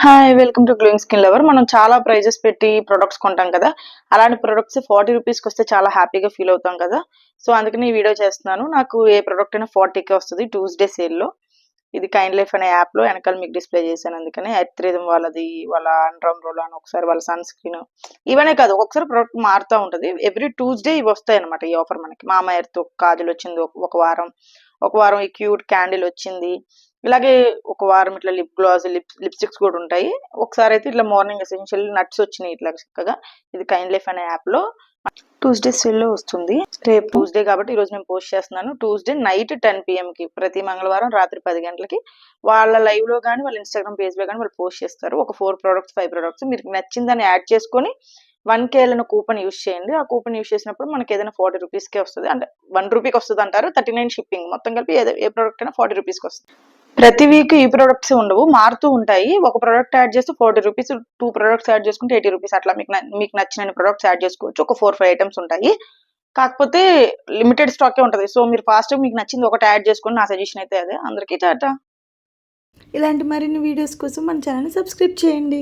Hi welcome to glowing skin lover. మనం చాలా prices పెట్టి ప్రొడక్ట్స్ కొంటాం కదా. అలాంటి ప్రొడక్ట్స్ 40 రూపీస్కి వస్తే చాలా హ్యాపీగా ఫీల్ అవుతాం కదా. సో అందుకని ఈ వీడియో చేస్తున్నాను. నాకు ఏ ప్రొడక్ట్ అయినా 40కే వస్తుంది ట్యూస్డే సేల్లో. ఇది కైండ్ లైఫ్ అనే యాప్లో వెనకాల మీకు డిస్ప్లే చేశాను. అందుకని ఎత్రిజం వాళ్ళది, వాళ్ళ అండ్రమ్ రోల్ అని, ఒకసారి వాళ్ళ సన్ స్క్రీన్, ఇవనే కాదు ఒక్కొక్కసారి ప్రొడక్ట్ మారుతూ ఉంటుంది. ఎవ్రీ ట్యూస్డే ఇవి వస్తాయి అనమాట. ఈ ఆఫర్ మనకి మామా ఎర్త్ కాజల్ వచ్చింది ఒక వారం ఈ క్యూట్ క్యాండిల్ వచ్చింది. ఇలాగే ఒక వారం ఇట్లా లిప్ గ్లాస్, లిప్స్టిక్స్ కూడా ఉంటాయి. ఒకసారి అయితే ఇట్లా మార్నింగ్ ఎసెన్షియల్ నట్స్ వచ్చినాయి ఇట్లా చక్కగా. ఇది కైండ్ లైఫ్ అనే యాప్లో ట్యూస్డే సేల్లో వస్తుంది. రేపు ట్యూస్డే కాబట్టి ఈరోజు నేను పోస్ట్ చేస్తున్నాను. ట్యూస్డే నైట్ 10 PM ప్రతి మంగళవారం రాత్రి 10 గంటలకి వాళ్ళ లైవ్లో కానీ వాళ్ళ ఇన్స్టాగ్రామ్ పేజ్లో కానీ వాళ్ళు పోస్ట్ చేస్తారు. ఒక 4 ప్రొడక్ట్స్ 5 ప్రొడక్ట్స్ మీకు నచ్చిందని యాడ్ చేసుకొని 1K కూపన్ యూస్ చేయండి. ఆ కూపన్ యూస్ చేసినప్పుడు మనకి ఏదైనా 40 రూపీస్కే వస్తుంది. అంటే 1 రూపీకి వస్తుంది అంటారు. 39 షిప్పింగ్, మొత్తం కలిపి ఏ ప్రొడక్ట్ అయినా 40 రూపీస్కి వస్తుంది. ప్రతి వీక్ ఈ ప్రొడక్ట్స్ ఉండవు, మారుతూ ఉంటాయి. ఒక ప్రొడక్ట్ యాడ్ చేస్తే 40 రూపీస్, 2 ప్రొడక్ట్స్ యాడ్ చేసుకుంటే 80 రూపీస్. అట్లా మీకు నచ్చిన ప్రొడక్ట్స్ యాడ్ చేసుకోవచ్చు. ఒక 4-5 ఐటమ్స్ ఉంటాయి. కాకపోతే లిమిటెడ్ స్టాకే ఉంటుంది. సో మీరు ఫాస్ట్గా మీకు నచ్చింది ఒకటి యాడ్ చేసుకోండి. నా సజెషన్ అయితే అదే. అందరికీ టాటా. ఇలాంటి మరిన్ని వీడియోస్ కోసం మన ఛానల్ని సబ్స్క్రైబ్ చేయండి.